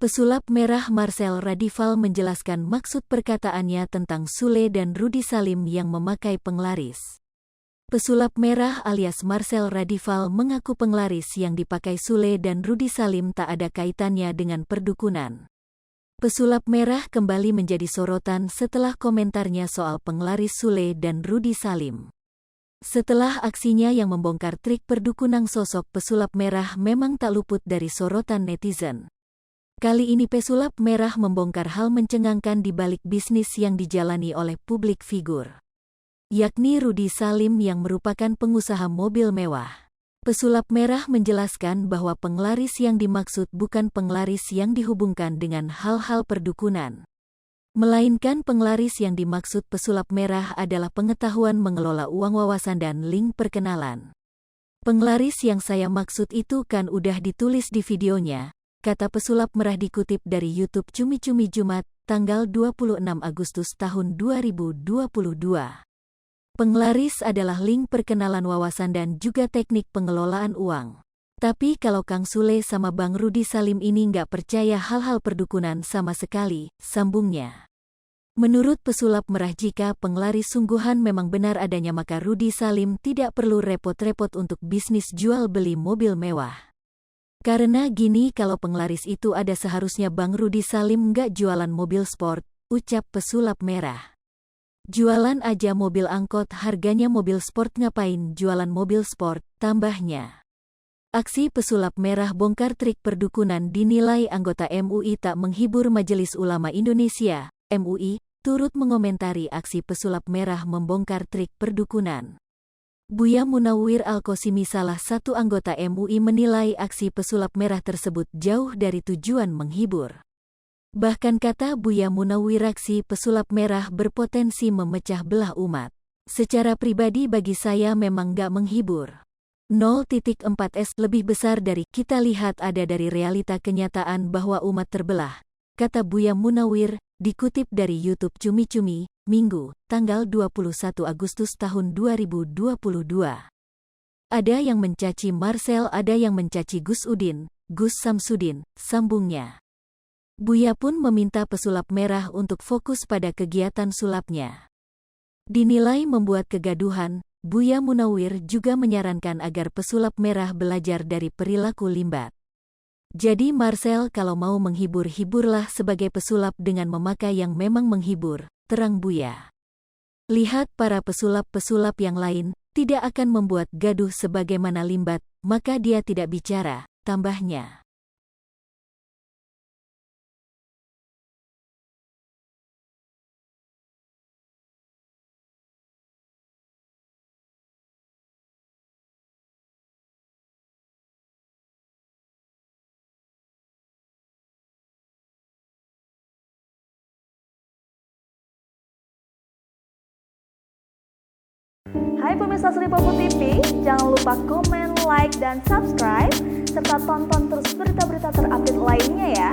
Pesulap merah Marcel Radival menjelaskan maksud perkataannya tentang Sule dan Rudy Salim yang memakai penglaris. Pesulap merah alias Marcel Radival mengaku penglaris yang dipakai Sule dan Rudy Salim tak ada kaitannya dengan perdukunan. Pesulap merah kembali menjadi sorotan setelah komentarnya soal penglaris Sule dan Rudy Salim. Setelah aksinya yang membongkar trik perdukunan, sosok pesulap merah memang tak luput dari sorotan netizen. Kali ini pesulap merah membongkar hal mencengangkan di balik bisnis yang dijalani oleh publik figur, yakni Rudy Salim yang merupakan pengusaha mobil mewah. Pesulap merah menjelaskan bahwa penglaris yang dimaksud bukan penglaris yang dihubungkan dengan hal-hal perdukunan, melainkan penglaris yang dimaksud pesulap merah adalah pengetahuan mengelola uang, wawasan dan link perkenalan. Penglaris yang saya maksud itu kan udah ditulis di videonya, kata pesulap merah dikutip dari YouTube Cumi-Cumi Jumat, tanggal 26 Agustus tahun 2022. Penglaris adalah link perkenalan, wawasan dan juga teknik pengelolaan uang. Tapi kalau Kang Sule sama Bang Rudy Salim ini nggak percaya hal-hal perdukunan sama sekali, sambungnya. Menurut pesulap merah, jika penglaris sungguhan memang benar adanya, maka Rudy Salim tidak perlu repot-repot untuk bisnis jual beli mobil mewah. Karena gini, kalau penglaris itu ada seharusnya Bang Rudy Salim nggak jualan mobil sport, ucap pesulap merah. Jualan aja mobil angkot, harganya mobil sport, ngapain jualan mobil sport, tambahnya. Aksi pesulap merah bongkar trik perdukunan dinilai anggota MUI tak menghibur. Majelis Ulama Indonesia, MUI, turut mengomentari aksi pesulap merah membongkar trik perdukunan. Buya Munawwir Al-Qosimi, salah satu anggota MUI, menilai aksi pesulap merah tersebut jauh dari tujuan menghibur. Bahkan kata Buya Munawwir, aksi pesulap merah berpotensi memecah belah umat. Secara pribadi bagi saya memang gak menghibur. 0.4s lebih besar dari kita lihat ada dari realita kenyataan bahwa umat terbelah, kata Buya Munawwir, dikutip dari YouTube Cumi-Cumi, Minggu, tanggal 21 Agustus tahun 2022. Ada yang mencaci Marcel, ada yang mencaci Gus Udin, Gus Samsudin, sambungnya. Buya pun meminta pesulap merah untuk fokus pada kegiatan sulapnya. Dinilai membuat kegaduhan, Buya Munawwir juga menyarankan agar pesulap merah belajar dari perilaku limbat. Jadi Marcel kalau mau menghibur, hiburlah sebagai pesulap dengan memakai yang memang menghibur, terang Buya. Lihat para pesulap-pesulap yang lain, tidak akan membuat gaduh sebagaimana limbat, maka dia tidak bicara, tambahnya. Hai pemirsa Sri Popo TV, jangan lupa komen, like, dan subscribe, serta tonton terus berita-berita terupdate lainnya ya.